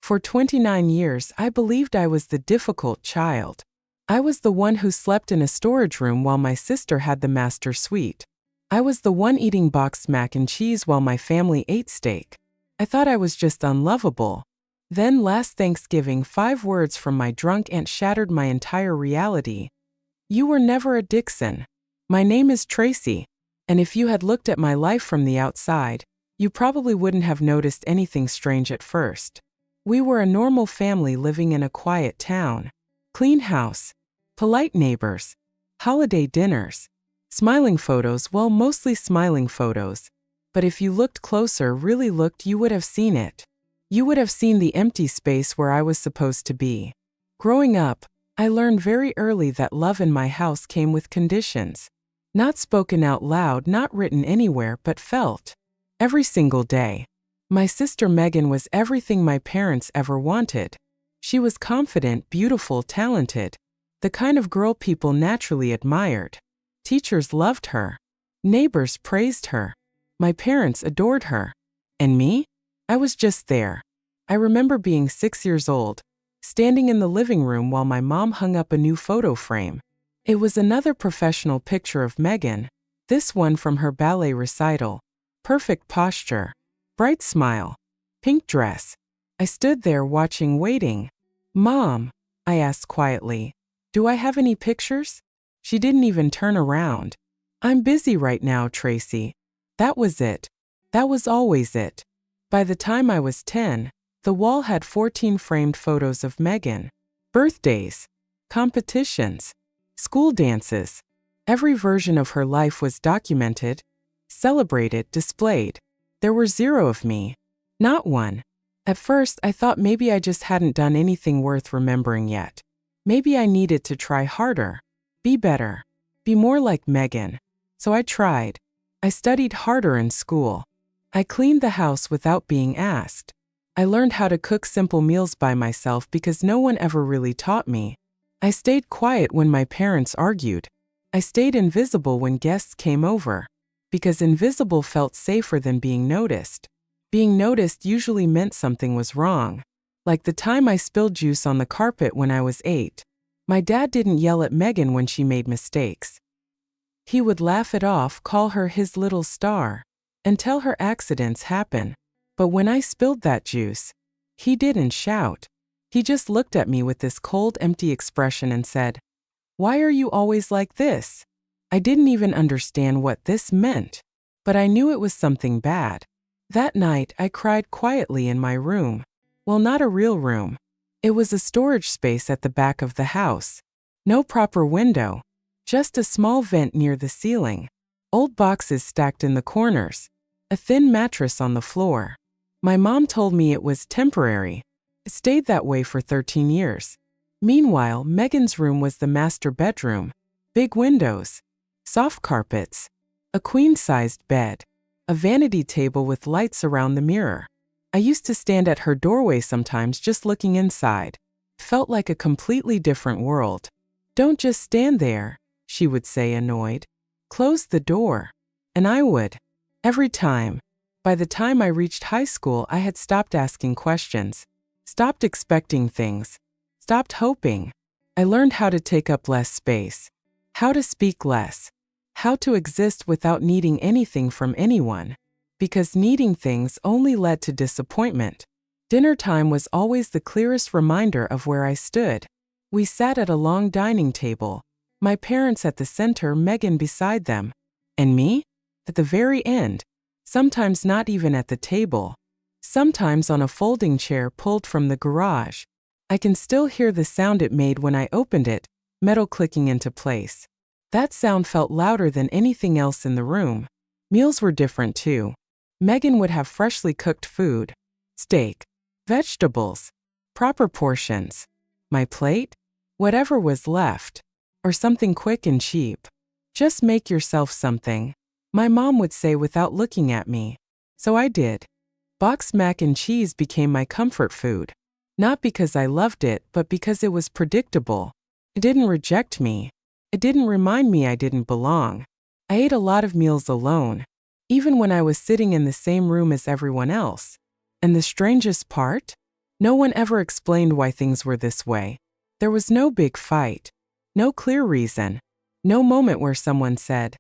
For 29 years, I believed I was the difficult child. I was the one who slept in a storage room while my sister had the master suite. I was the one eating boxed mac and cheese while my family ate steak. I thought I was just unlovable. Then last Thanksgiving, 5 words from my drunk aunt shattered my entire reality. You were never a Dixon. My name is Tracy, and if you had looked at my life from the outside, you probably wouldn't have noticed anything strange at first. We were a normal family living in a quiet town. Clean house, polite neighbors, holiday dinners, smiling photos, well, mostly smiling photos. But if you looked closer, really looked, you would have seen it. You would have seen the empty space where I was supposed to be. Growing up, I learned very early that love in my house came with conditions. Not spoken out loud, not written anywhere, but felt. Every single day. My sister Megan was everything my parents ever wanted. She was confident, beautiful, talented. The kind of girl people naturally admired. Teachers loved her. Neighbors praised her. My parents adored her. And me? I was just there. I remember being 6 years old, standing in the living room while my mom hung up a new photo frame. It was another professional picture of Megan, this one from her ballet recital. Perfect posture, bright smile, pink dress. I stood there watching, waiting. Mom, I asked quietly, do I have any pictures? She didn't even turn around. I'm busy right now, Tracy. That was it. That was always it. By the time I was 10, the wall had 14 framed photos of Megan. Birthdays, competitions, school dances. Every version of her life was documented, celebrated, displayed. There were 0 of me. Not one. At first, I thought maybe I just hadn't done anything worth remembering yet. Maybe I needed to try harder, be better, be more like Megan. So I tried. I studied harder in school. I cleaned the house without being asked. I learned how to cook simple meals by myself because no one ever really taught me. I stayed quiet when my parents argued. I stayed invisible when guests came over, because invisible felt safer than being noticed. Being noticed usually meant something was wrong. Like the time I spilled juice on the carpet when I was 8. My dad didn't yell at Megan when she made mistakes. He would laugh it off, call her his little star, and tell her accidents happen. But when I spilled that juice, he didn't shout. He just looked at me with this cold, empty expression and said, "Why are you always like this?" I didn't even understand what this meant, but I knew it was something bad. That night, I cried quietly in my room. Well, not a real room. It was a storage space at the back of the house. No proper window, just a small vent near the ceiling. Old boxes stacked in the corners. A thin mattress on the floor. My mom told me it was temporary. It stayed that way for 13 years. Meanwhile, Megan's room was the master bedroom. Big windows, soft carpets, a queen-sized bed, a vanity table with lights around the mirror. I used to stand at her doorway sometimes just looking inside. Felt like a completely different world. "Don't just stand there," she would say, annoyed. "Close the door." And I would. Every time. By the time I reached high school, I had stopped asking questions, stopped expecting things, stopped hoping. I learned how to take up less space, how to speak less, how to exist without needing anything from anyone, because needing things only led to disappointment. Dinner time was always the clearest reminder of where I stood. We sat at a long dining table, my parents at the center, Megan beside them, and me at the very end, sometimes not even at the table, sometimes on a folding chair pulled from the garage. I can still hear the sound it made when I opened it, metal clicking into place. That sound felt louder than anything else in the room. Meals were different too. Megan would have freshly cooked food, steak, vegetables, proper portions. My plate? Whatever was left. Or something quick and cheap. "Just make yourself something," my mom would say without looking at me. So I did. Boxed mac and cheese became my comfort food. Not because I loved it, but because it was predictable. It didn't reject me. It didn't remind me I didn't belong. I ate a lot of meals alone, even when I was sitting in the same room as everyone else. And the strangest part? No one ever explained why things were this way. There was no big fight, no clear reason, no moment where someone said,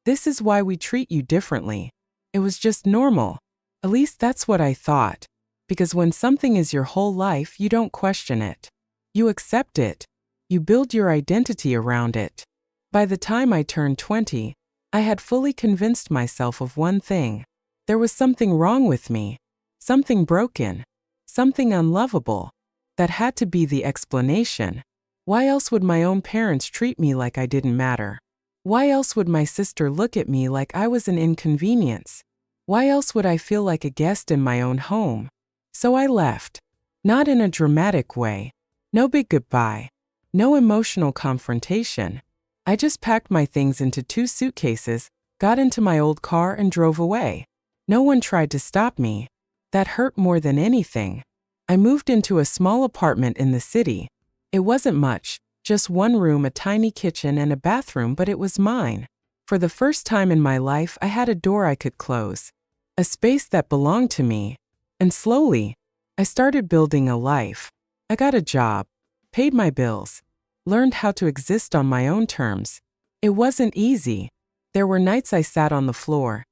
"This is why we treat you differently." It was just normal. At least that's what I thought. Because when something is your whole life, you don't question it. You accept it. You build your identity around it. By the time I turned 20, I had fully convinced myself of one thing. There was something wrong with me. Something broken. Something unlovable. That had to be the explanation. Why else would my own parents treat me like I didn't matter? Why else would my sister look at me like I was an inconvenience? Why else would I feel like a guest in my own home? So I left. Not in a dramatic way. No big goodbye. No emotional confrontation. I just packed my things into 2 suitcases, got into my old car and drove away. No one tried to stop me. That hurt more than anything. I moved into a small apartment in the city. It wasn't much, just 1 room, a tiny kitchen and a bathroom, but it was mine. For the first time in my life, I had a door I could close. A space that belonged to me. And slowly, I started building a life. I got a job, paid my bills, learned how to exist on my own terms. It wasn't easy. There were nights I sat on the floor,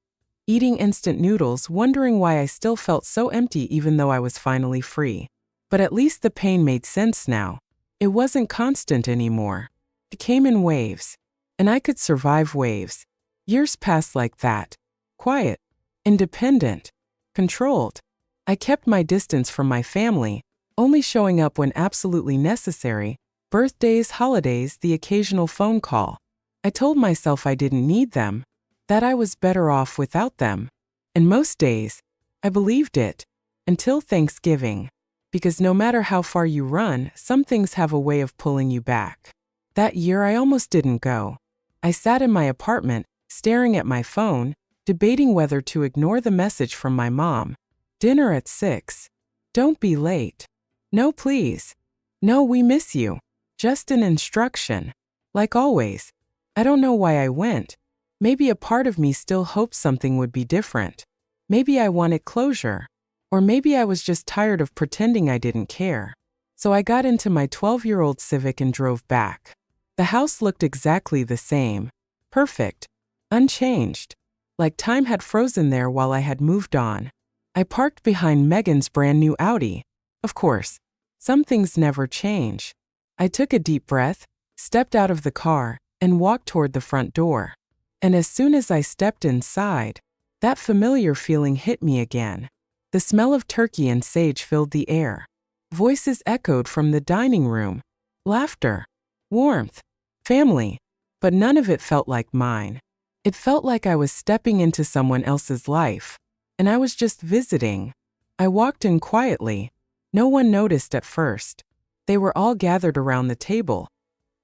eating instant noodles, wondering why I still felt so empty even though I was finally free. But at least the pain made sense now. It wasn't constant anymore. It came in waves. And I could survive waves. Years passed like that. Quiet. Independent. Controlled. I kept my distance from my family, only showing up when absolutely necessary. Birthdays, holidays, the occasional phone call. I told myself I didn't need them, that I was better off without them. And most days, I believed it. Until Thanksgiving. Because no matter how far you run, some things have a way of pulling you back. That year I almost didn't go. I sat in my apartment, staring at my phone, debating whether to ignore the message from my mom. Dinner at 6. Don't be late. No, please. No, we miss you. Just an instruction. Like always. I don't know why I went. Maybe a part of me still hoped something would be different. Maybe I wanted closure. Or maybe I was just tired of pretending I didn't care. So I got into my 12-year-old Civic and drove back. The house looked exactly the same. Perfect. Unchanged. Like time had frozen there while I had moved on. I parked behind Megan's brand new Audi. Of course, some things never change. I took a deep breath, stepped out of the car, and walked toward the front door. And as soon as I stepped inside, that familiar feeling hit me again. The smell of turkey and sage filled the air. Voices echoed from the dining room. Laughter. Warmth. Family. But none of it felt like mine. It felt like I was stepping into someone else's life. And I was just visiting. I walked in quietly. No one noticed at first. They were all gathered around the table.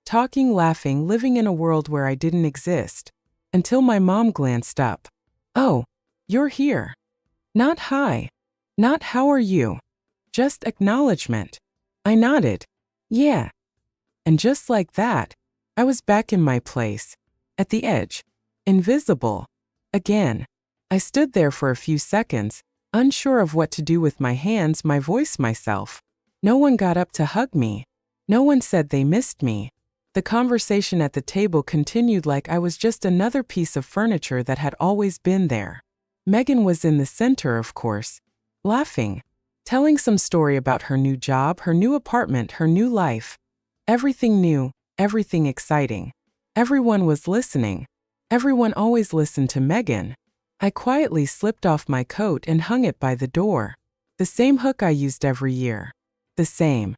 Talking, laughing, living in a world where I didn't exist. Until my mom glanced up. "Oh, you're here." Not hi. Not how are you. Just acknowledgement. I nodded. Yeah. And just like that, I was back in my place. At the edge. Invisible. Again. I stood there for a few seconds, unsure of what to do with my hands, my voice, myself. No one got up to hug me. No one said they missed me. The conversation at the table continued like I was just another piece of furniture that had always been there. Megan was in the center, of course, laughing, telling some story about her new job, her new apartment, her new life. Everything new, everything exciting. Everyone was listening. Everyone always listened to Megan. I quietly slipped off my coat and hung it by the door. The same hook I used every year. The same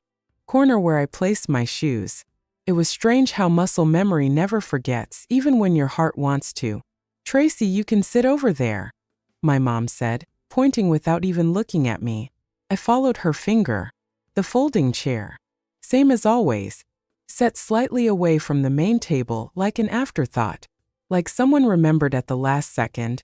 corner where I placed my shoes. It was strange how muscle memory never forgets, even when your heart wants to. "Tracy, you can sit over there," my mom said, pointing without even looking at me. I followed her finger. The folding chair. Same as always. Set slightly away from the main table, like an afterthought. Like someone remembered at the last second.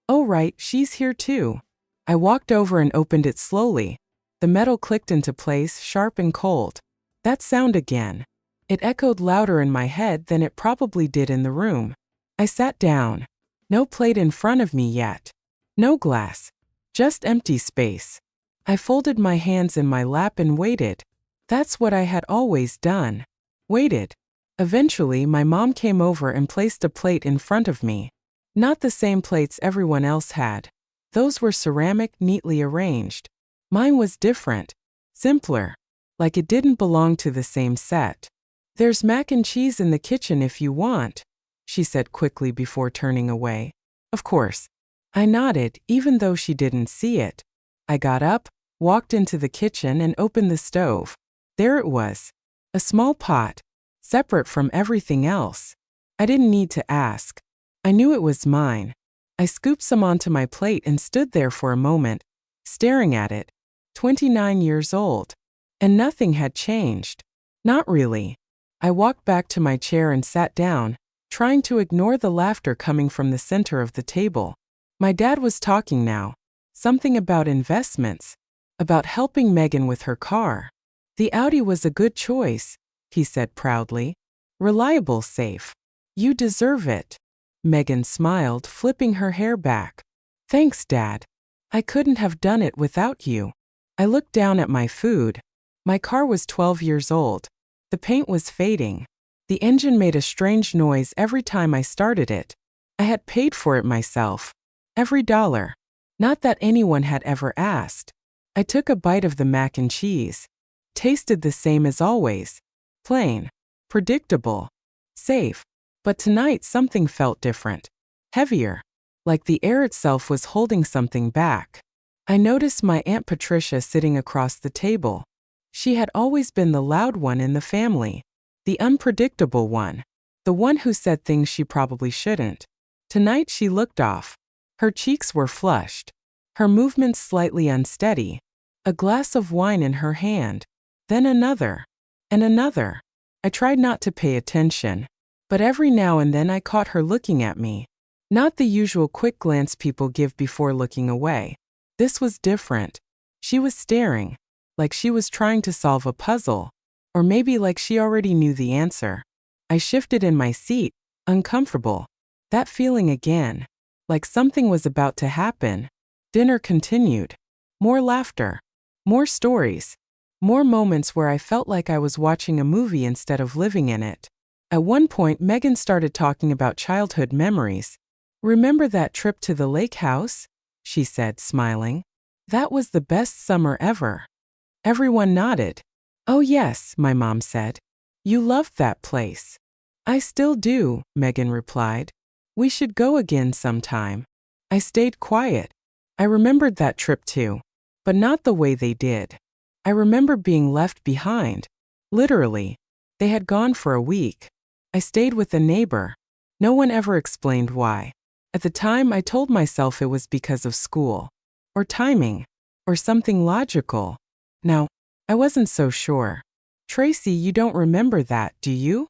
"Oh right, she's here too." I walked over and opened it slowly. The metal clicked into place, sharp and cold. That sound again. It echoed louder in my head than it probably did in the room. I sat down. No plate in front of me yet. No glass. Just empty space. I folded my hands in my lap and waited. That's what I had always done. Waited. Eventually, my mom came over and placed a plate in front of me. Not the same plates everyone else had. Those were ceramic, neatly arranged. Mine was different. Simpler. Like it didn't belong to the same set. "There's mac and cheese in the kitchen if you want," she said quickly before turning away. Of course. I nodded, even though she didn't see it. I got up, walked into the kitchen and opened the stove. There it was. A small pot. Separate from everything else. I didn't need to ask. I knew it was mine. I scooped some onto my plate and stood there for a moment, staring at it. 29 years old. And nothing had changed. Not really. I walked back to my chair and sat down, trying to ignore the laughter coming from the center of the table. My dad was talking now. Something about investments. About helping Megan with her car. "The Audi was a good choice," he said proudly. "Reliable, safe. You deserve it." Megan smiled, flipping her hair back. "Thanks, Dad. I couldn't have done it without you." I looked down at my food. My car was 12 years old. The paint was fading. The engine made a strange noise every time I started it. I had paid for it myself. Every dollar. Not that anyone had ever asked. I took a bite of the mac and cheese. Tasted the same as always. Plain. Predictable. Safe. But tonight something felt different. Heavier. Like the air itself was holding something back. I noticed my Aunt Patricia sitting across the table. She had always been the loud one in the family. The unpredictable one. The one who said things she probably shouldn't. Tonight she looked off. Her cheeks were flushed. Her movements slightly unsteady. A glass of wine in her hand. Then another. And another. I tried not to pay attention. But every now and then I caught her looking at me. Not the usual quick glance people give before looking away. This was different. She was staring. Like she was trying to solve a puzzle. Or maybe like she already knew the answer. I shifted in my seat, uncomfortable. That feeling again. Like something was about to happen. Dinner continued. More laughter. More stories. More moments where I felt like I was watching a movie instead of living in it. At one point, Megan started talking about childhood memories. "Remember that trip to the lake house?" she said, smiling. "That was the best summer ever." Everyone nodded. "Oh yes," my mom said. "You loved that place." "I still do," Megan replied. "We should go again sometime." I stayed quiet. I remembered that trip too. But not the way they did. I remember being left behind. Literally. They had gone for a week. I stayed with a neighbor. No one ever explained why. At the time, I told myself it was because of school. Or timing. Or something logical. Now, I wasn't so sure. "Tracy, you don't remember that, do you?"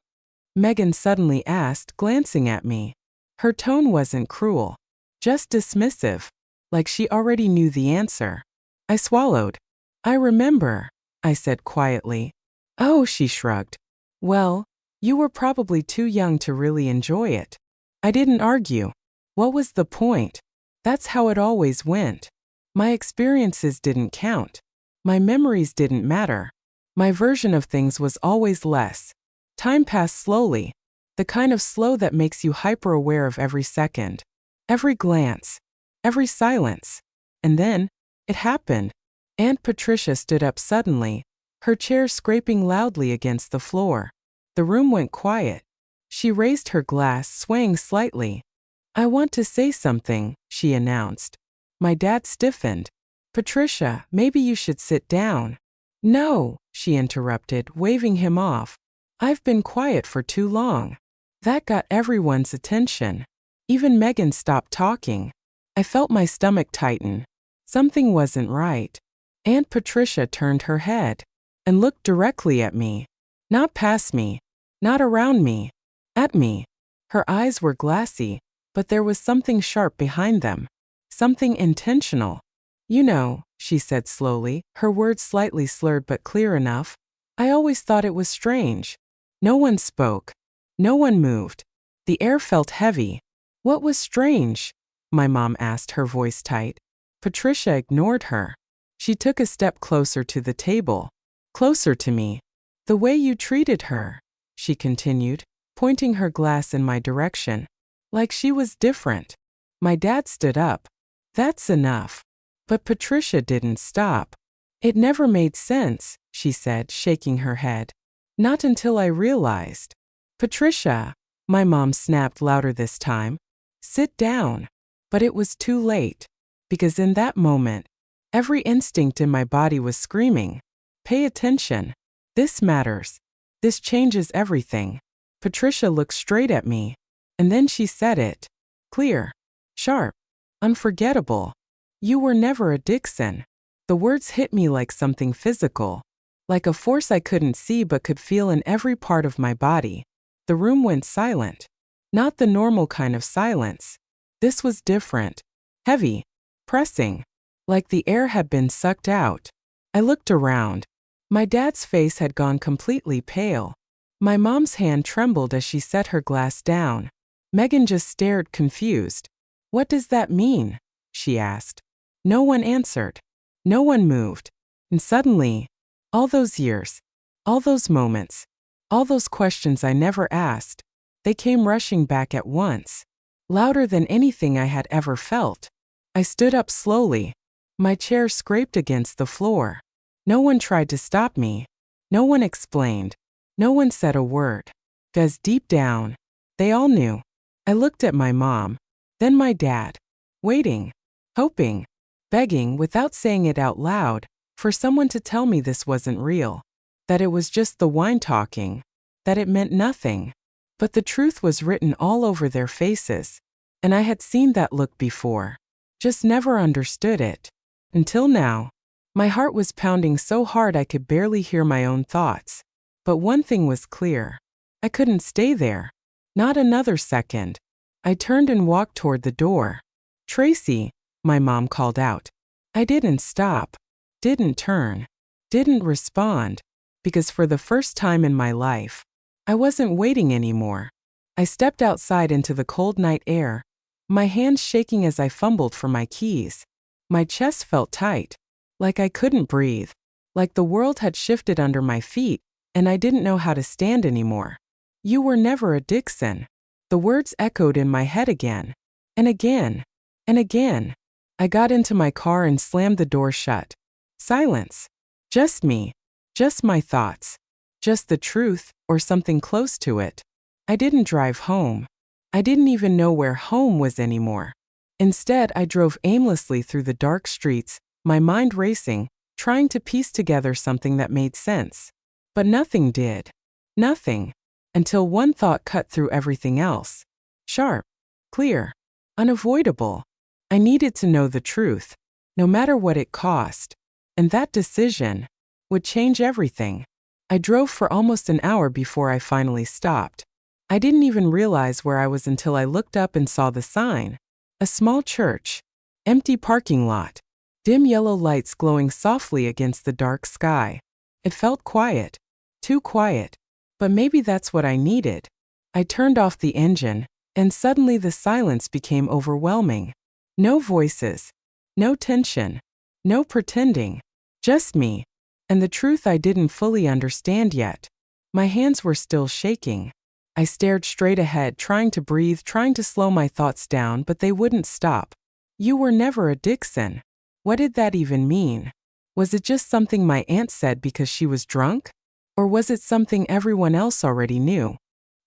Megan suddenly asked, glancing at me. Her tone wasn't cruel. Just dismissive. Like she already knew the answer. I swallowed. "I remember," I said quietly. "Oh," she shrugged. "Well, you were probably too young to really enjoy it." I didn't argue. What was the point? That's how it always went. My experiences didn't count. My memories didn't matter. My version of things was always less. Time passed slowly. The kind of slow that makes you hyper-aware of every second. Every glance. Every silence. And then, it happened. Aunt Patricia stood up suddenly, her chair scraping loudly against the floor. The room went quiet. She raised her glass, swaying slightly. "I want to say something," she announced. My dad stiffened. "Patricia, maybe you should sit down." "No," she interrupted, waving him off. "I've been quiet for too long." That got everyone's attention. Even Megan stopped talking. I felt my stomach tighten. Something wasn't right. Aunt Patricia turned her head and looked directly at me. Not past me. Not around me. At me. Her eyes were glassy, but there was something sharp behind them. Something intentional. "You know," she said slowly, her words slightly slurred but clear enough, "I always thought it was strange." No one spoke. No one moved. The air felt heavy. "What was strange?" my mom asked, her voice tight. Patricia ignored her. She took a step closer to the table, closer to me. The way you treated her, she continued, pointing her glass in my direction. Like she was different. My dad stood up. That's enough. But Patricia didn't stop. It never made sense, she said, shaking her head. Not until I realized. Patricia, my mom snapped louder this time. Sit down. But it was too late. Because in that moment, every instinct in my body was screaming. Pay attention. This matters. This changes everything. Patricia looked straight at me. And then she said it. Clear. Sharp. Unforgettable. You were never a Dixon. The words hit me like something physical. Like a force I couldn't see but could feel in every part of my body. The room went silent. Not the normal kind of silence. This was different. Heavy. Pressing. Like the air had been sucked out. I looked around. My dad's face had gone completely pale. My mom's hand trembled as she set her glass down. Megan just stared confused. What does that mean? She asked. No one answered. No one moved. And suddenly, all those years, all those moments, all those questions I never asked, they came rushing back at once, louder than anything I had ever felt. I stood up slowly. My chair scraped against the floor. No one tried to stop me. No one explained. No one said a word. Because deep down, they all knew. I looked at my mom, then my dad, waiting, hoping, begging without saying it out loud, for someone to tell me this wasn't real, that it was just the wine talking, that it meant nothing. But the truth was written all over their faces, and I had seen that look before, just never understood it. Until now, my heart was pounding so hard I could barely hear my own thoughts. But one thing was clear. I couldn't stay there. Not another second. I turned and walked toward the door. Tracy, my mom called out. I didn't stop. Didn't turn. Didn't respond. Because for the first time in my life, I wasn't waiting anymore. I stepped outside into the cold night air, my hands shaking as I fumbled for my keys. My chest felt tight, like I couldn't breathe, like the world had shifted under my feet, and I didn't know how to stand anymore. You were never a Dixon. The words echoed in my head again, and again, and again. I got into my car and slammed the door shut. Silence. Just me. Just my thoughts. Just the truth, or something close to it. I didn't drive home. I didn't even know where home was anymore. Instead, I drove aimlessly through the dark streets, my mind racing, trying to piece together something that made sense. But nothing did. Nothing. Until one thought cut through everything else. Sharp. Clear. Unavoidable. I needed to know the truth, no matter what it cost. And that decision would change everything. I drove for almost an hour before I finally stopped. I didn't even realize where I was until I looked up and saw the sign. A small church. Empty parking lot. Dim yellow lights glowing softly against the dark sky. It felt quiet. Too quiet. But maybe that's what I needed. I turned off the engine, and suddenly the silence became overwhelming. No voices. No tension. No pretending. Just me. And the truth I didn't fully understand yet. My hands were still shaking. I stared straight ahead, trying to breathe, trying to slow my thoughts down, but they wouldn't stop. You were never a Dixon. What did that even mean? Was it just something my aunt said because she was drunk? Or was it something everyone else already knew?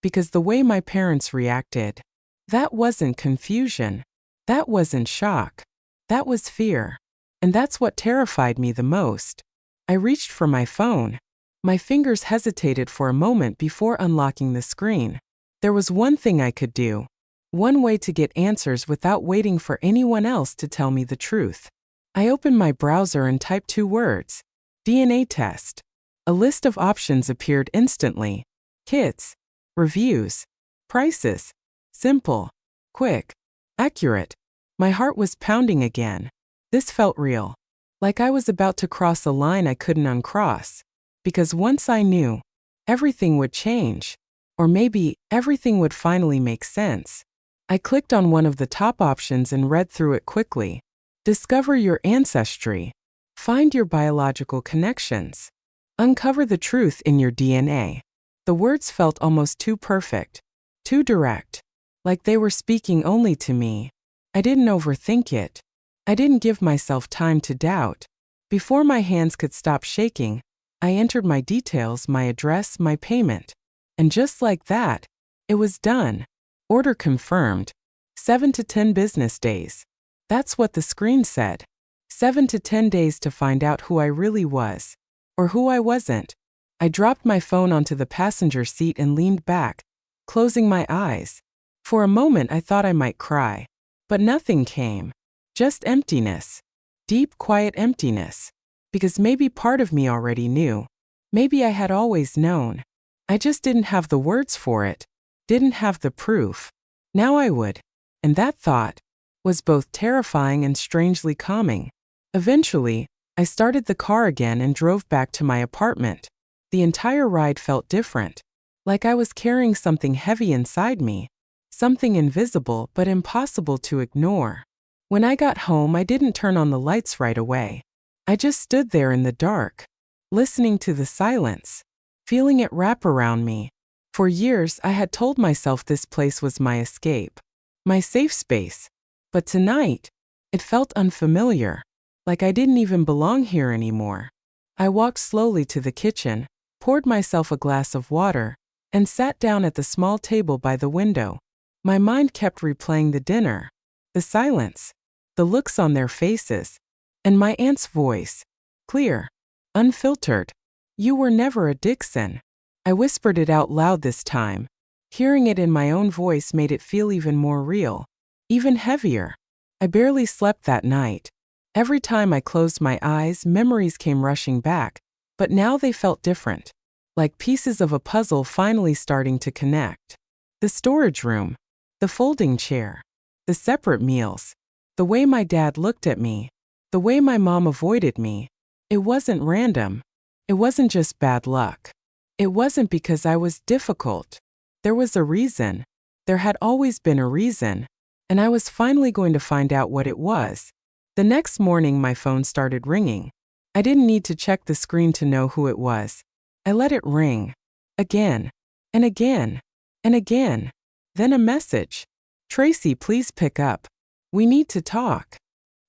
Because the way my parents reacted, that wasn't confusion. That wasn't shock. That was fear. And that's what terrified me the most. I reached for my phone. My fingers hesitated for a moment before unlocking the screen. There was one thing I could do. One way to get answers without waiting for anyone else to tell me the truth. I opened my browser and typed 2 words. DNA test. A list of options appeared instantly. Kits. Reviews. Prices. Simple. Quick. Accurate. My heart was pounding again. This felt real. Like I was about to cross a line I couldn't uncross. Because once I knew, everything would change. Or maybe everything would finally make sense. I clicked on one of the top options and read through it quickly. Discover your ancestry. Find your biological connections. Uncover the truth in your DNA. The words felt almost too perfect, too direct, like they were speaking only to me. I didn't overthink it. I didn't give myself time to doubt. Before my hands could stop shaking, I entered my details, my address, my payment. And just like that, it was done. Order confirmed. 7 to 10 business days. That's what the screen said. 7 to 10 days to find out who I really was. Or who I wasn't. I dropped my phone onto the passenger seat and leaned back, closing my eyes. For a moment I thought I might cry. But nothing came. Just emptiness. Deep, quiet emptiness. Because maybe part of me already knew. Maybe I had always known. I just didn't have the words for it. Didn't have the proof. Now I would. And that thought was both terrifying and strangely calming. Eventually, I started the car again and drove back to my apartment. The entire ride felt different. Like I was carrying something heavy inside me. Something invisible but impossible to ignore. When I got home, I didn't turn on the lights right away. I just stood there in the dark, listening to the silence, feeling it wrap around me. For years, I had told myself this place was my escape, my safe space. But tonight, it felt unfamiliar, like I didn't even belong here anymore. I walked slowly to the kitchen, poured myself a glass of water, and sat down at the small table by the window. My mind kept replaying the dinner, the silence, the looks on their faces, and my aunt's voice, clear, unfiltered. "You were never a Dixon." I whispered it out loud this time. Hearing it in my own voice made it feel even more real, even heavier. I barely slept that night. Every time I closed my eyes, memories came rushing back, but now they felt different, like pieces of a puzzle finally starting to connect. The storage room, the folding chair, the separate meals, the way my dad looked at me, the way my mom avoided me. It wasn't random. It wasn't just bad luck. It wasn't because I was difficult. There was a reason. There had always been a reason. And I was finally going to find out what it was. The next morning, my phone started ringing. I didn't need to check the screen to know who it was. I let it ring. Again. And again. And again. Then a message. "Tracy, please pick up. We need to talk."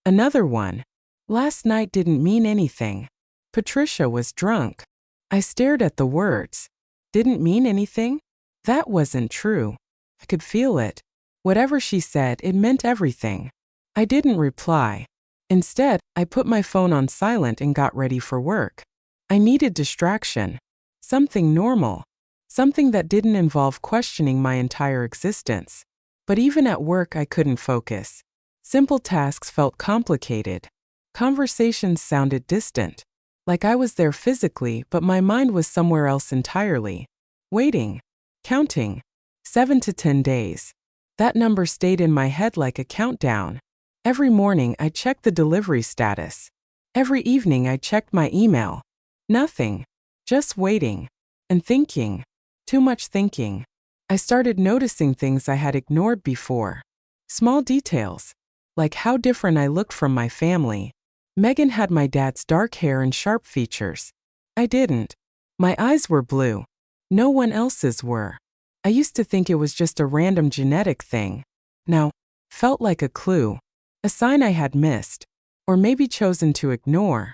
Another one. "Last night didn't mean anything. Patricia was drunk." I stared at the words. Didn't mean anything? That wasn't true. I could feel it. Whatever she said, it meant everything. I didn't reply. Instead, I put my phone on silent and got ready for work. I needed distraction. Something normal. Something that didn't involve questioning my entire existence. But even at work, I couldn't focus. Simple tasks felt complicated. Conversations sounded distant. Like I was there physically, but my mind was somewhere else entirely. Waiting. Counting. 7 to 10 days. That number stayed in my head like a countdown. Every morning, I checked the delivery status. Every evening, I checked my email. Nothing. Just waiting. And thinking. Too much thinking. I started noticing things I had ignored before. Small details. Like how different I looked from my family. Megan had my dad's dark hair and sharp features. I didn't. My eyes were blue. No one else's were. I used to think it was just a random genetic thing. Now, felt like a clue. A sign I had missed. Or maybe chosen to ignore.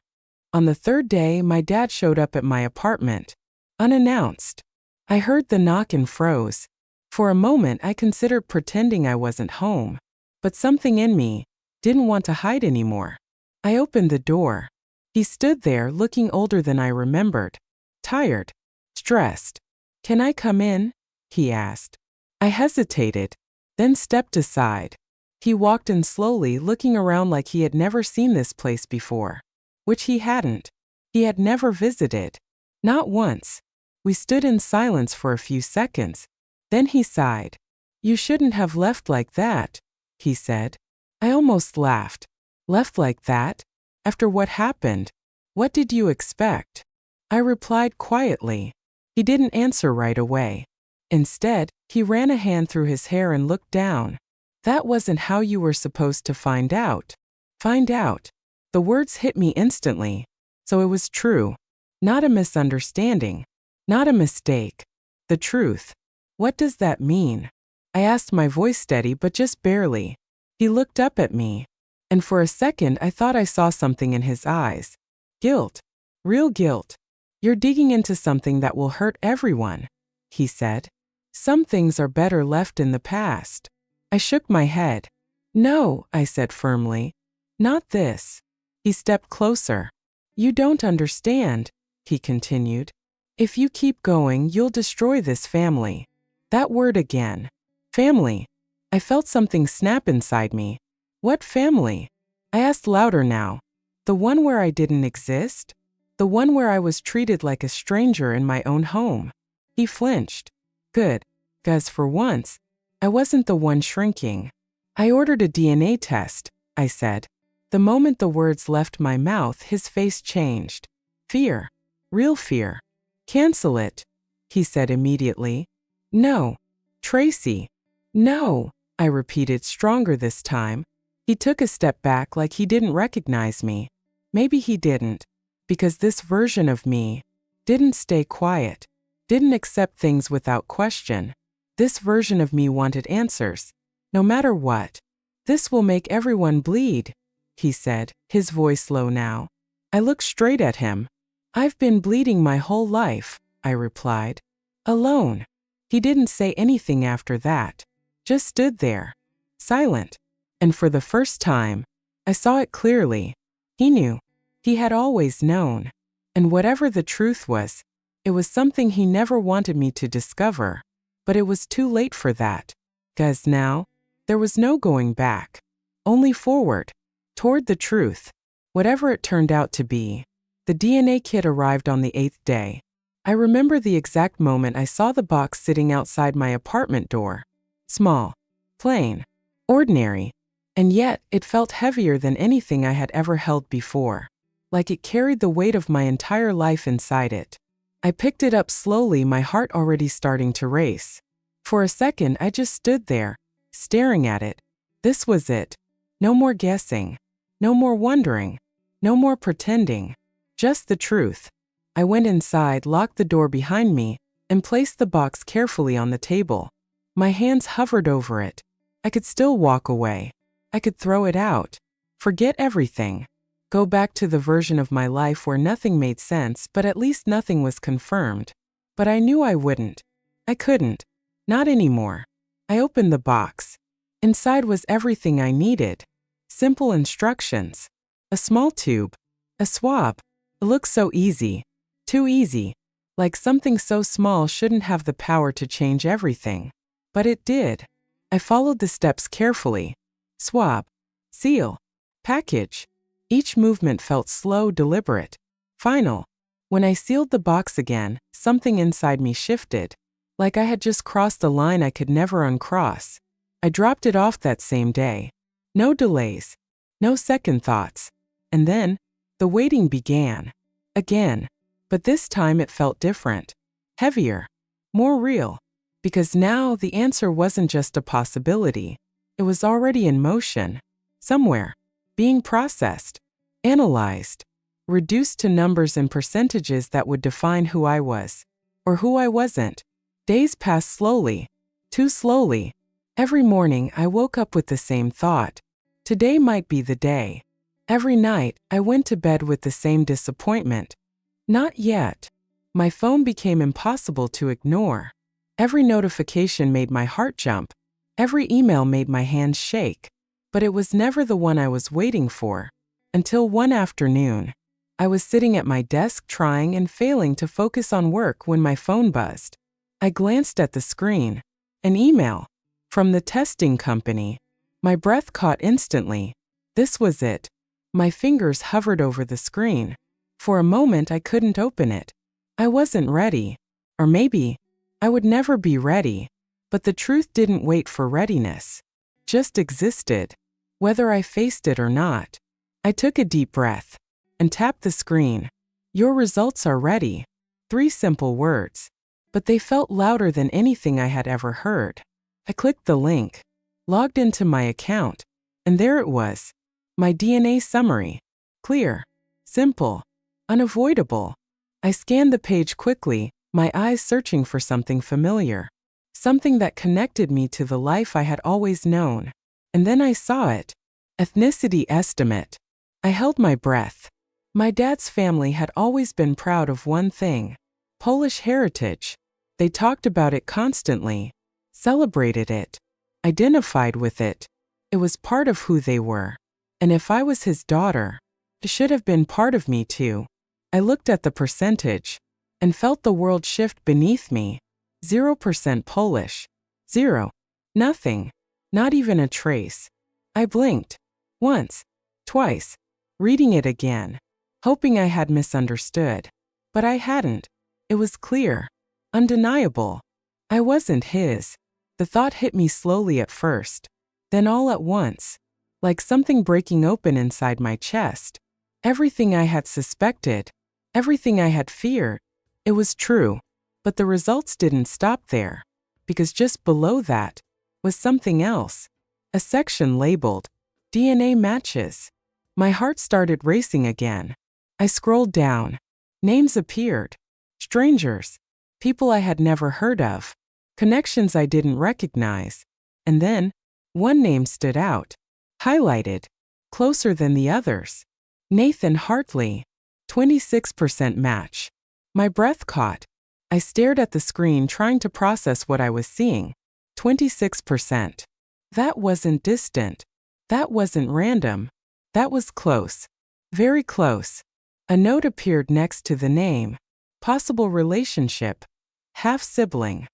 On the third day, my dad showed up at my apartment. Unannounced. I heard the knock and froze. For a moment, I considered pretending I wasn't home. But something in me didn't want to hide anymore. I opened the door. He stood there looking older than I remembered. Tired. Stressed. "Can I come in?" he asked. I hesitated, then stepped aside. He walked in slowly, looking around like he had never seen this place before. Which he hadn't. He had never visited. Not once. We stood in silence for a few seconds. Then he sighed. "You shouldn't have left like that," he said. I almost laughed. Left like that? After what happened? What did you expect? I replied quietly. He didn't answer right away. Instead, he ran a hand through his hair and looked down. "That wasn't how you were supposed to find out." "Find out?" The words hit me instantly. So it was true. Not a misunderstanding. Not a mistake. The truth. What does that mean? I asked, my voice steady but just barely. He looked up at me. And for a second I thought I saw something in his eyes. Guilt. Real guilt. You're digging into something that will hurt everyone, he said. Some things are better left in the past. I shook my head. No, I said firmly. Not this. He stepped closer. You don't understand, he continued. If you keep going, you'll destroy this family. That word again. Family. I felt something snap inside me. What family? I asked louder now. The one where I didn't exist? The one where I was treated like a stranger in my own home? He flinched. Good. 'Cause for once, I wasn't the one shrinking. I ordered a DNA test, I said. The moment the words left my mouth, his face changed. Fear. Real fear. Cancel it, he said immediately. No. Tracy. No, I repeated, stronger this time. He took a step back like he didn't recognize me. Maybe he didn't, because this version of me didn't stay quiet, didn't accept things without question. This version of me wanted answers, no matter what. This will make everyone bleed, he said, his voice low now. I looked straight at him. I've been bleeding my whole life, I replied. Alone. He didn't say anything after that, just stood there, silent. And for the first time, I saw it clearly. He knew. He had always known. And whatever the truth was, it was something he never wanted me to discover. But it was too late for that. 'Cause now, there was no going back. Only forward. Toward the truth. Whatever it turned out to be. The DNA kit arrived on the 8th day. I remember the exact moment I saw the box sitting outside my apartment door. Small. Plain. Ordinary. And yet, it felt heavier than anything I had ever held before. Like it carried the weight of my entire life inside it. I picked it up slowly, my heart already starting to race. For a second, I just stood there, staring at it. This was it. No more guessing. No more wondering. No more pretending. Just the truth. I went inside, locked the door behind me, and placed the box carefully on the table. My hands hovered over it. I could still walk away. I could throw it out. Forget everything. Go back to the version of my life where nothing made sense, but at least nothing was confirmed. But I knew I wouldn't. I couldn't. Not anymore. I opened the box. Inside was everything I needed. Simple instructions. A small tube. A swab. It looked so easy. Too easy. Like something so small shouldn't have the power to change everything. But it did. I followed the steps carefully. Swab. Seal. Package. Each movement felt slow, deliberate. Final. When I sealed the box again, something inside me shifted. Like I had just crossed a line I could never uncross. I dropped it off that same day. No delays. No second thoughts. And then, the waiting began. Again. But this time it felt different. Heavier. More real. Because now the answer wasn't just a possibility. It was already in motion. Somewhere. Being processed. Analyzed. Reduced to numbers and percentages that would define who I was. Or who I wasn't. Days passed slowly. Too slowly. Every morning I woke up with the same thought. Today might be the day. Every night I went to bed with the same disappointment. Not yet. My phone became impossible to ignore. Every notification made my heart jump. Every email made my hands shake. But it was never the one I was waiting for. Until one afternoon, I was sitting at my desk trying and failing to focus on work when my phone buzzed. I glanced at the screen. An email. From the testing company. My breath caught instantly. This was it. My fingers hovered over the screen. For a moment I couldn't open it. I wasn't ready. Or maybe, I would never be ready. But the truth didn't wait for readiness. Just existed. Whether I faced it or not. I took a deep breath. And tapped the screen. Your results are ready. 3 simple words. But they felt louder than anything I had ever heard. I clicked the link. Logged into my account. And there it was. My DNA summary. Clear. Simple. Unavoidable. I scanned the page quickly, my eyes searching for something familiar. Something that connected me to the life I had always known. And then I saw it. Ethnicity estimate. I held my breath. My dad's family had always been proud of one thing: Polish heritage. They talked about it constantly, celebrated it, identified with it. It was part of who they were. And if I was his daughter, it should have been part of me too. I looked at the percentage and felt the world shift beneath me. 0% Polish. 0. Nothing. Not even a trace. I blinked. Once. Twice. Reading it again. Hoping I had misunderstood. But I hadn't. It was clear. Undeniable. I wasn't his. The thought hit me slowly at first. Then all at once. Like something breaking open inside my chest. Everything I had suspected. Everything I had feared. It was true. But the results didn't stop there. Because just below that was something else. A section labeled DNA matches. My heart started racing again. I scrolled down. Names appeared. Strangers. People I had never heard of. Connections I didn't recognize. And then, one name stood out. Highlighted. Closer than the others. Nathan Hartley. 26% match. My breath caught. I stared at the screen trying to process what I was seeing. 26%. That wasn't distant. That wasn't random. That was close. Very close. A note appeared next to the name. Possible relationship. Half-sibling.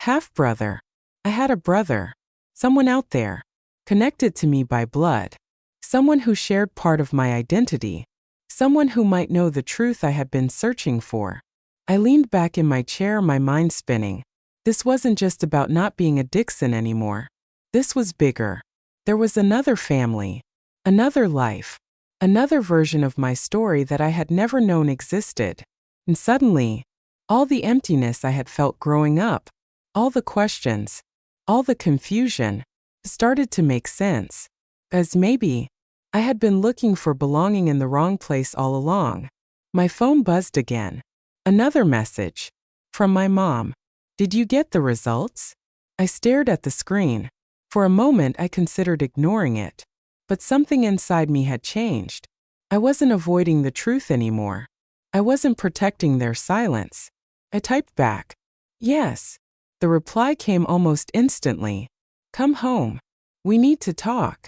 Half-brother. I had a brother. Someone out there. Connected to me by blood. Someone who shared part of my identity. Someone who might know the truth I had been searching for. I leaned back in my chair, my mind spinning. This wasn't just about not being a Dixon anymore. This was bigger. There was another family. Another life. Another version of my story that I had never known existed. And suddenly, all the emptiness I had felt growing up, all the questions, all the confusion, started to make sense. As maybe I had been looking for belonging in the wrong place all along. My phone buzzed again. Another message. From my mom. Did you get the results? I stared at the screen. For a moment I considered ignoring it. But something inside me had changed. I wasn't avoiding the truth anymore. I wasn't protecting their silence. I typed back. Yes. The reply came almost instantly. Come home. We need to talk.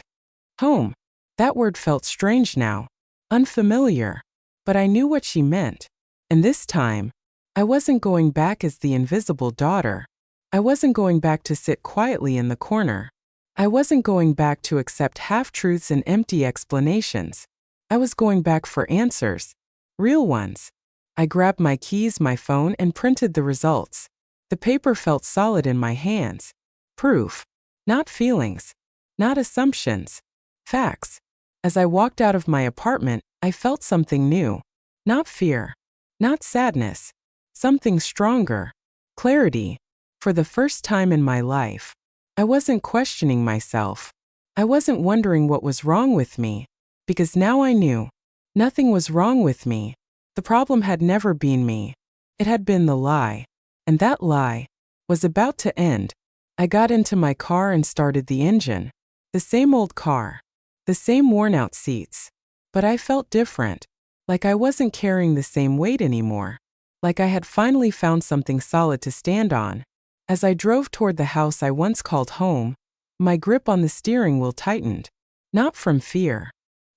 Home. That word felt strange now. Unfamiliar. But I knew what she meant. And this time, I wasn't going back as the invisible daughter. I wasn't going back to sit quietly in the corner. I wasn't going back to accept half-truths and empty explanations. I was going back for answers. Real ones. I grabbed my keys, my phone, and printed the results. The paper felt solid in my hands. Proof. Not feelings. Not assumptions. Facts. As I walked out of my apartment, I felt something new. Not fear. Not sadness. Something stronger. Clarity. For the first time in my life, I wasn't questioning myself. I wasn't wondering what was wrong with me. Because now I knew. Nothing was wrong with me. The problem had never been me. It had been the lie. And that lie was about to end. I got into my car and started the engine. The same old car. The same worn-out seats. But I felt different. Like I wasn't carrying the same weight anymore. Like I had finally found something solid to stand on. As I drove toward the house I once called home, my grip on the steering wheel tightened. Not from fear.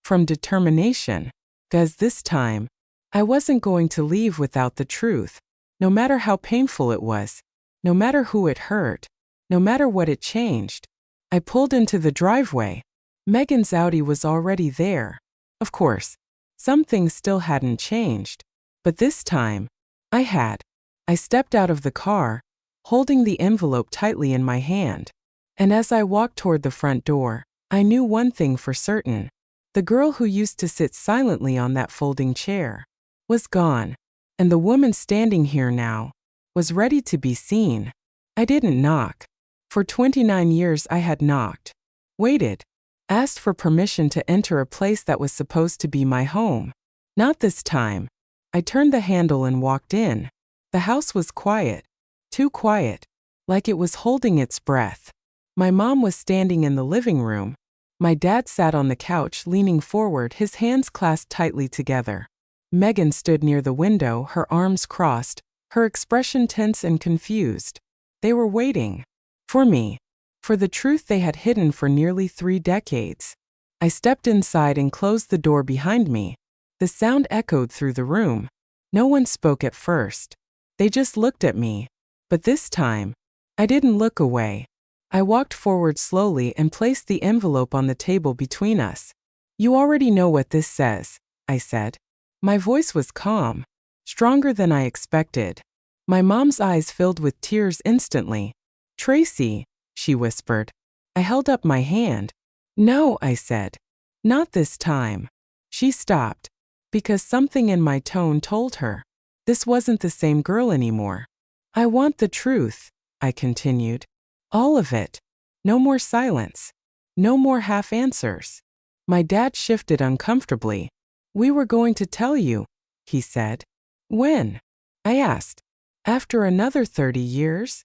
From determination. Because this time, I wasn't going to leave without the truth. No matter how painful it was. No matter who it hurt. No matter what it changed. I pulled into the driveway. Megan's Audi was already there. Of course. Some things still hadn't changed. But this time, I had. I stepped out of the car, holding the envelope tightly in my hand. And as I walked toward the front door, I knew one thing for certain. The girl who used to sit silently on that folding chair was gone. And the woman standing here now was ready to be seen. I didn't knock. For 29 years I had knocked. Waited. Asked for permission to enter a place that was supposed to be my home. Not this time. I turned the handle and walked in. The house was quiet. Too quiet. Like it was holding its breath. My mom was standing in the living room. My dad sat on the couch leaning forward, his hands clasped tightly together. Megan stood near the window, her arms crossed, her expression tense and confused. They were waiting. For me. For the truth they had hidden for nearly 3 decades. I stepped inside and closed the door behind me. The sound echoed through the room. No one spoke at first. They just looked at me. But this time, I didn't look away. I walked forward slowly and placed the envelope on the table between us. You already know what this says, I said. My voice was calm, stronger than I expected. My mom's eyes filled with tears instantly. Tracy, she whispered. I held up my hand. No, I said. Not this time. She stopped, because something in my tone told her. This wasn't the same girl anymore. I want the truth, I continued. All of it. No more silence. No more half answers. My dad shifted uncomfortably. We were going to tell you, he said. When? I asked. After another 30 years?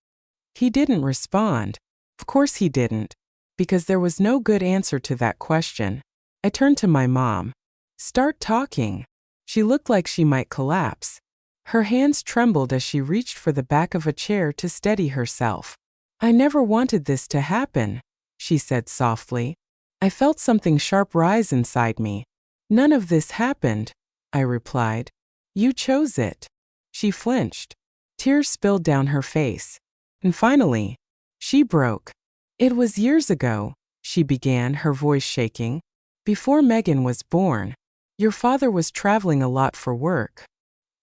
He didn't respond. Of course he didn't. Because there was no good answer to that question. I turned to my mom. Start talking. She looked like she might collapse. Her hands trembled as she reached for the back of a chair to steady herself. I never wanted this to happen, she said softly. I felt something sharp rise inside me. None of this happened, I replied. You chose it. She flinched. Tears spilled down her face. And finally, she broke. It was years ago, she began, her voice shaking. Before Megan was born, your father was traveling a lot for work.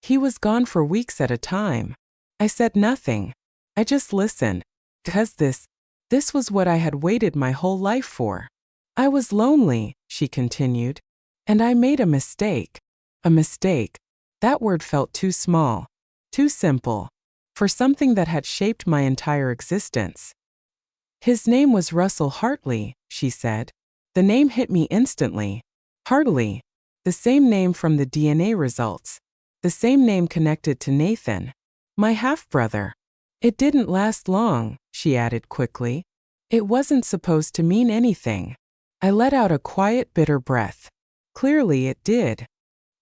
He was gone for weeks at a time. I said nothing. I just listened. Because this was what I had waited my whole life for. I was lonely, she continued. And I made a mistake. A mistake. That word felt too small. Too simple. For something that had shaped my entire existence. His name was Russell Hartley, she said. The name hit me instantly. Hartley. The same name from the DNA results. The same name connected to Nathan. My half-brother. It didn't last long, she added quickly. It wasn't supposed to mean anything. I let out a quiet, bitter breath. Clearly it did.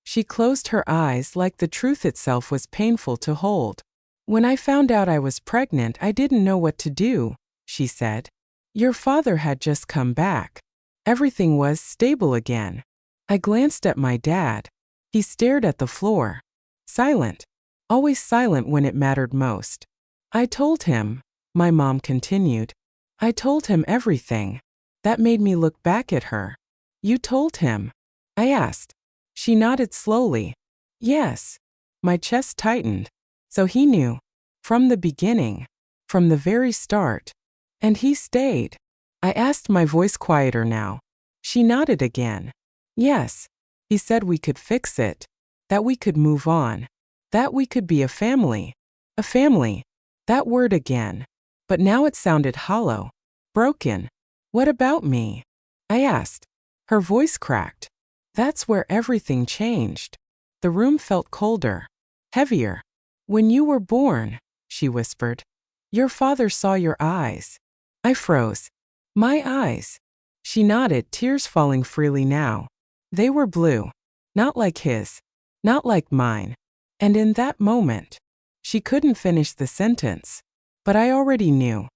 She closed her eyes like the truth itself was painful to hold. When I found out I was pregnant, I didn't know what to do, she said. Your father had just come back. Everything was stable again. I glanced at my dad. He stared at the floor. Silent. Always silent when it mattered most. I told him, my mom continued. I told him everything. That made me look back at her. You told him? I asked. She nodded slowly. Yes. My chest tightened. So he knew. From the beginning. From the very start. And he stayed. I asked, my voice quieter now. She nodded again. Yes. He said we could fix it. That we could move on. That we could be a family. A family. That word again. But now it sounded hollow. Broken. What about me? I asked. Her voice cracked. That's where everything changed. The room felt colder. Heavier. When you were born, she whispered. Your father saw your eyes. I froze. My eyes. She nodded, tears falling freely now. They were blue. Not like his. Not like mine. And in that moment, she couldn't finish the sentence. But I already knew.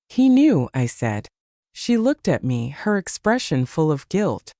He knew, I said. She looked at me, her expression full of guilt.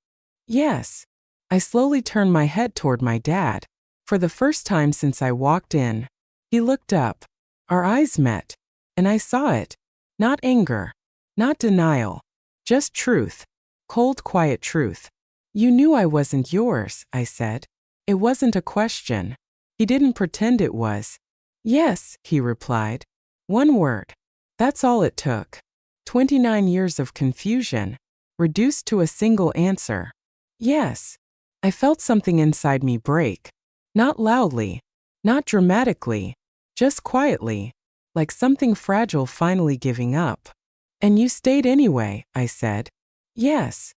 Yes. I slowly turned my head toward my dad. For the first time since I walked in, he looked up. Our eyes met. And I saw it. Not anger. Not denial. Just truth. Cold, quiet truth. You knew I wasn't yours, I said. It wasn't a question. He didn't pretend it was. Yes, he replied. One word. That's all it took. 29 years of confusion, reduced to a single answer. Yes. I felt something inside me break. Not loudly. Not dramatically. Just quietly. Like something fragile finally giving up. And you stayed anyway, I said. Yes.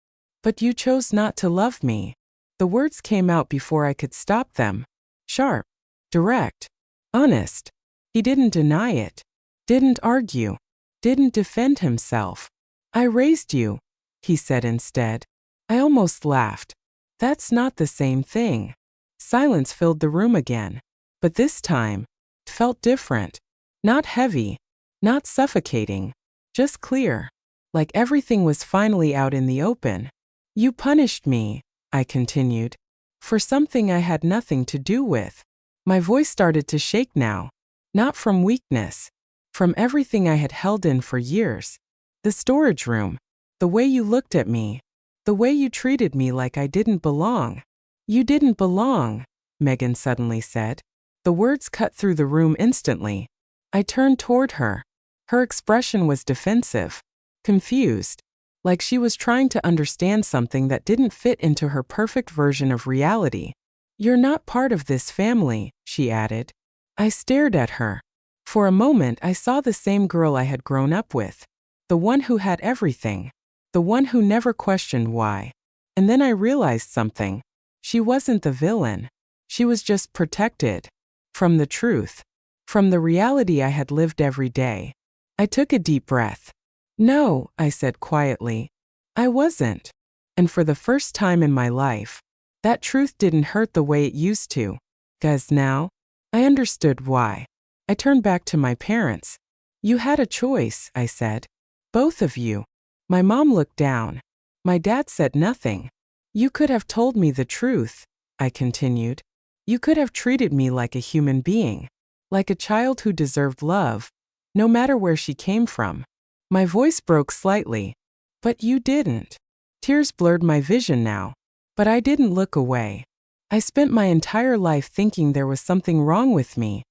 But you chose not to love me. The words came out before I could stop them. Sharp, direct, honest. He didn't deny it, didn't argue, didn't defend himself. I raised you, he said instead. I almost laughed. That's not the same thing. Silence filled the room again. But this time, it felt different. Not heavy, not suffocating, just clear. Like everything was finally out in the open. You punished me, I continued, for something I had nothing to do with. My voice started to shake now. Not from weakness, from everything I had held in for years. The storage room, the way you looked at me, the way you treated me like I didn't belong. You didn't belong, Megan suddenly said. The words cut through the room instantly. I turned toward her. Her expression was defensive, confused, like she was trying to understand something that didn't fit into her perfect version of reality. You're not part of this family, she added. I stared at her. For a moment I saw the same girl I had grown up with. The one who had everything. The one who never questioned why. And then I realized something. She wasn't the villain. She was just protected. From the truth. From the reality I had lived every day. I took a deep breath. No, I said quietly. I wasn't. And for the first time in my life, that truth didn't hurt the way it used to. 'Cause now, I understood why. I turned back to my parents. You had a choice, I said. Both of you. My mom looked down. My dad said nothing. You could have told me the truth, I continued. You could have treated me like a human being. Like a child who deserved love, no matter where she came from. My voice broke slightly. But you didn't. Tears blurred my vision now. But I didn't look away. I spent my entire life thinking there was something wrong with me,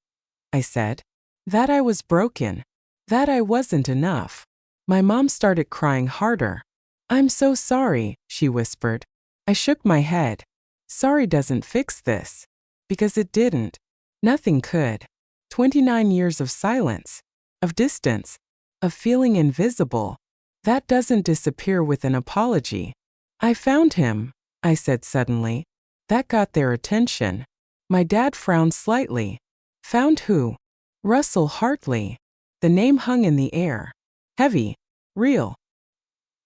I said. That I was broken. That I wasn't enough. My mom started crying harder. I'm so sorry, she whispered. I shook my head. Sorry doesn't fix this. Because it didn't. Nothing could. 29 years of silence. Of distance. Of feeling invisible. That doesn't disappear with an apology. I found him, I said suddenly. That got their attention. My dad frowned slightly. Found who? Russell Hartley. The name hung in the air. Heavy. Real.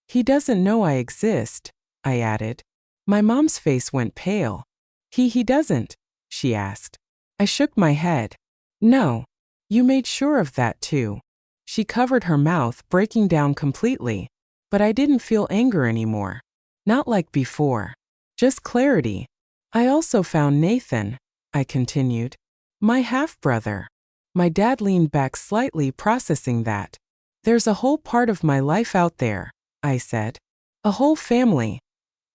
He doesn't know I exist, I added. My mom's face went pale. He doesn't, she asked. I shook my head. No. You made sure of that too. She covered her mouth, breaking down completely. But I didn't feel anger anymore. Not like before. Just clarity. I also found Nathan, I continued. My half-brother. My dad leaned back slightly, processing that. There's a whole part of my life out there, I said. A whole family.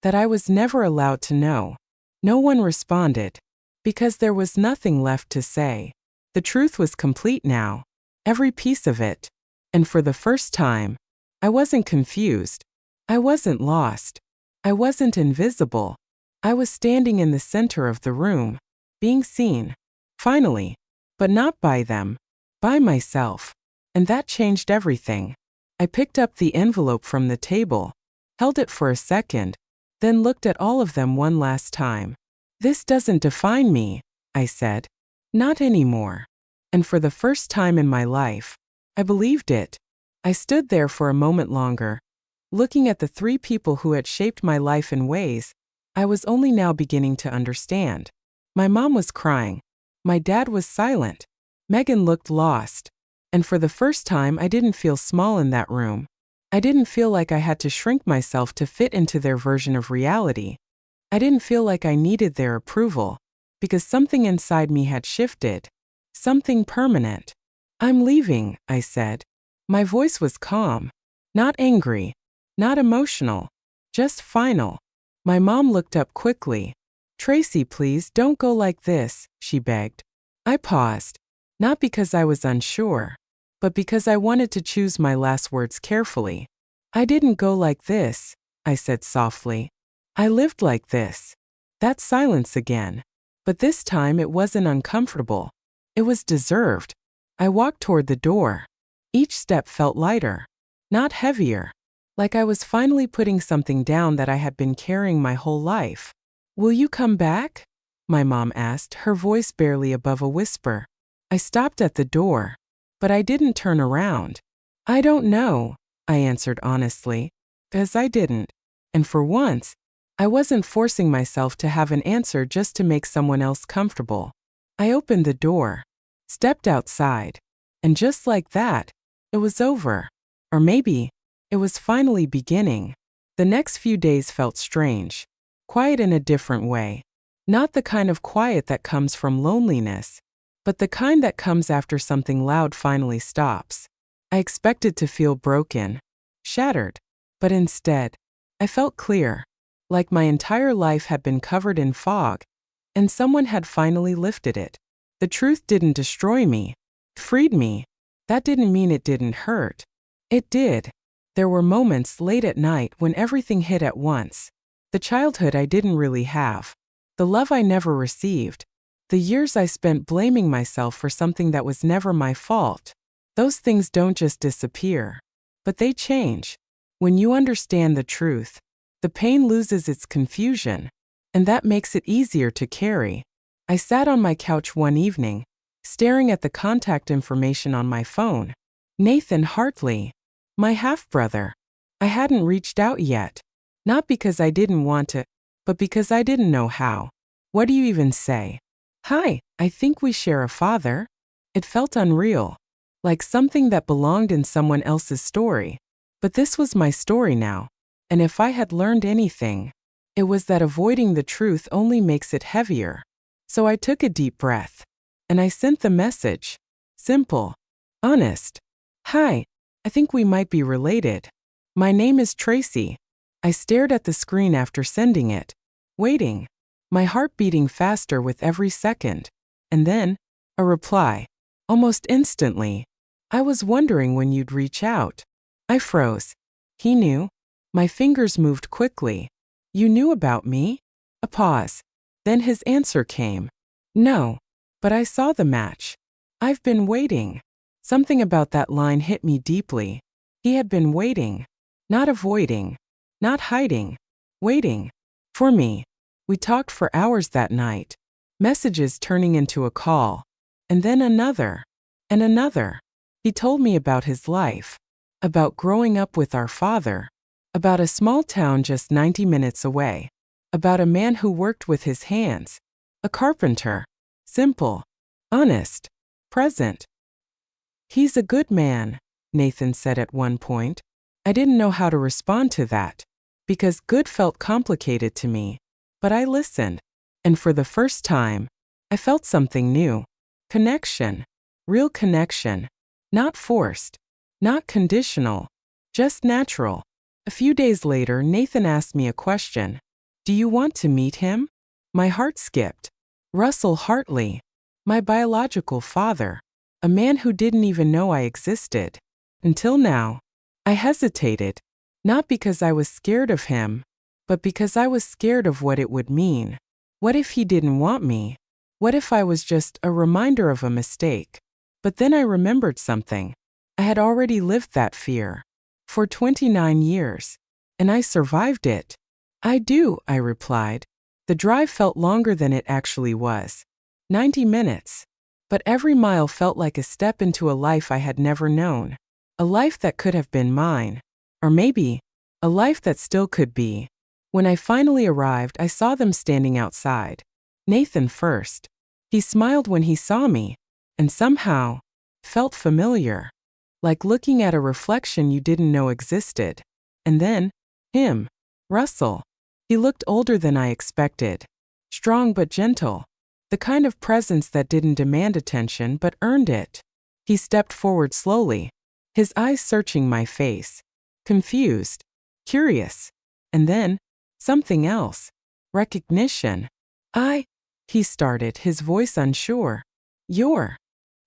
That I was never allowed to know. No one responded. Because there was nothing left to say. The truth was complete now. Every piece of it. And for the first time, I wasn't confused. I wasn't lost. I wasn't invisible. I was standing in the center of the room, being seen. Finally. But not by them. By myself. And that changed everything. I picked up the envelope from the table, held it for a second, then looked at all of them one last time. This doesn't define me, I said. Not anymore. And for the first time in my life, I believed it. I stood there for a moment longer, looking at the three people who had shaped my life in ways I was only now beginning to understand. My mom was crying. My dad was silent. Megan looked lost. And for the first time, I didn't feel small in that room. I didn't feel like I had to shrink myself to fit into their version of reality. I didn't feel like I needed their approval, because something inside me had shifted. Something permanent. I'm leaving, I said. My voice was calm. Not angry. Not emotional. Just final. My mom looked up quickly. Tracy, please don't go like this, she begged. I paused. Not because I was unsure, but because I wanted to choose my last words carefully. I didn't go like this, I said softly. I lived like this. That silence again. But this time it wasn't uncomfortable. It was deserved. I walked toward the door. Each step felt lighter. Not heavier. Like I was finally putting something down that I had been carrying my whole life. "Will you come back?" my mom asked, her voice barely above a whisper. I stopped at the door, but I didn't turn around. "I don't know," I answered honestly, "'cause I didn't. And for once, I wasn't forcing myself to have an answer just to make someone else comfortable. I opened the door, stepped outside, and just like that, it was over. Or maybe, it was finally beginning. The next few days felt strange, quiet in a different way. Not the kind of quiet that comes from loneliness, but the kind that comes after something loud finally stops. I expected to feel broken, shattered, but instead, I felt clear, like my entire life had been covered in fog, and someone had finally lifted it. The truth didn't destroy me, it freed me. That didn't mean it didn't hurt. It did. There were moments late at night when everything hit at once. The childhood I didn't really have. The love I never received. The years I spent blaming myself for something that was never my fault. Those things don't just disappear, but they change. When you understand the truth, the pain loses its confusion, and that makes it easier to carry. I sat on my couch one evening, staring at the contact information on my phone. Nathan Hartley, my half-brother. I hadn't reached out yet. Not because I didn't want to, but because I didn't know how. What do you even say? "Hi, I think we share a father." It felt unreal, like something that belonged in someone else's story. But this was my story now, and if I had learned anything, it was that avoiding the truth only makes it heavier. So I took a deep breath, and I sent the message. Simple, honest. "Hi, I think we might be related. My name is Tracy." I stared at the screen after sending it, waiting, my heart beating faster with every second. And then, a reply. Almost instantly. "I was wondering when you'd reach out." I froze. He knew. My fingers moved quickly. "You knew about me?" A pause. Then his answer came. "No, but I saw the match. I've been waiting." Something about that line hit me deeply. He had been waiting. Not avoiding. Not hiding. Waiting. For me. We talked for hours that night. Messages turning into a call. And then another. And another. He told me about his life. About growing up with our father. About a small town just 90 minutes away. About a man who worked with his hands. A carpenter. Simple. Honest. Present. "He's a good man," Nathan said at one point. I didn't know how to respond to that, because good felt complicated to me. But I listened, and for the first time, I felt something new. Connection. Real connection. Not forced. Not conditional. Just natural. A few days later, Nathan asked me a question. "Do you want to meet him?" My heart skipped. Russell Hartley. My biological father. A man who didn't even know I existed. Until now. I hesitated. Not because I was scared of him, but because I was scared of what it would mean. What if he didn't want me? What if I was just a reminder of a mistake? But then I remembered something. I had already lived that fear. For 29 years. And I survived it. "I do," I replied. The drive felt longer than it actually was. 90 minutes. But every mile felt like a step into a life I had never known. A life that could have been mine. Or maybe, a life that still could be. When I finally arrived, I saw them standing outside. Nathan first. He smiled when he saw me, and somehow, felt familiar. Like looking at a reflection you didn't know existed. And then, him. Russell. He looked older than I expected. Strong but gentle. The kind of presence that didn't demand attention but earned it. He stepped forward slowly, his eyes searching my face. Confused. Curious. And then, something else. Recognition. He started, his voice unsure. "You're."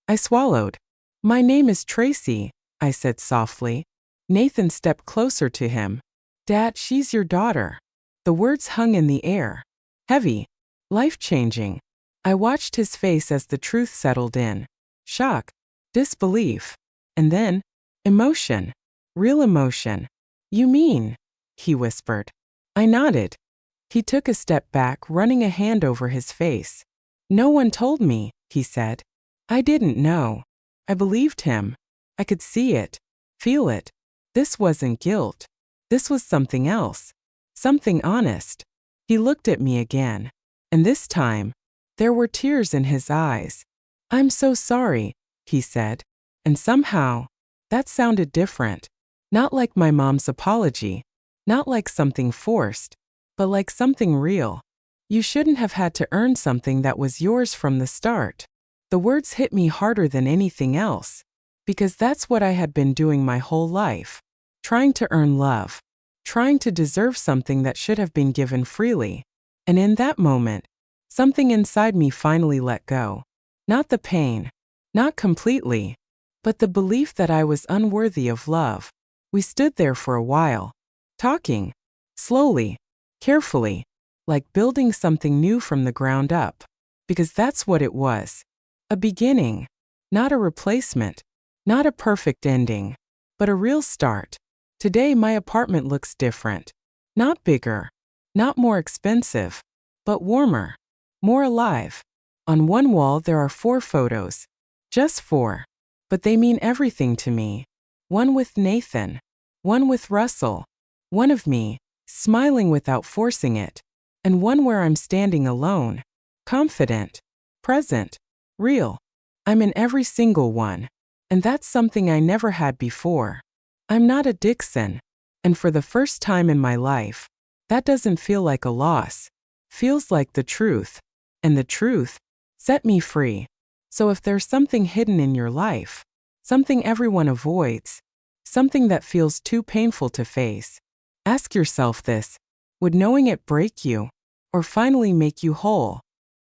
I swallowed. "My name is Tracy," I said softly. Nathan stepped closer to him. "Dad, she's your daughter." The words hung in the air. Heavy. Life-changing. I watched his face as the truth settled in. Shock. Disbelief. And then, emotion. Real emotion. You mean? He whispered. I nodded. He took a step back, running a hand over his face. No one told me, he said. I didn't know. I believed him. I could see it, feel it. This wasn't guilt. This was something else. Something honest. He looked at me again. And this time, there were tears in his eyes. I'm so sorry, he said. And somehow, that sounded different. Not like my mom's apology. Not like something forced. But like something real. You shouldn't have had to earn something that was yours from the start. The words hit me harder than anything else. Because that's what I had been doing my whole life. Trying to earn love. Trying to deserve something that should have been given freely. And in that moment, something inside me finally let go. Not the pain. Not completely. But the belief that I was unworthy of love. We stood there for a while. Talking. Slowly. Carefully. Like building something new from the ground up. Because that's what it was. A beginning. Not a replacement. Not a perfect ending. But a real start. Today my apartment looks different. Not bigger. Not more expensive. But warmer. More alive. On one wall there are 4 photos. Just 4. But they mean everything to me. One with Nathan. One with Russell. One of me, smiling without forcing it. And one where I'm standing alone. Confident. Present. Real. I'm in every single one. And that's something I never had before. I'm not a Dixon. And for the first time in my life, that doesn't feel like a loss. Feels like the truth. And the truth set me free. So if there's something hidden in your life, something everyone avoids, something that feels too painful to face, ask yourself this: would knowing it break you, or finally make you whole?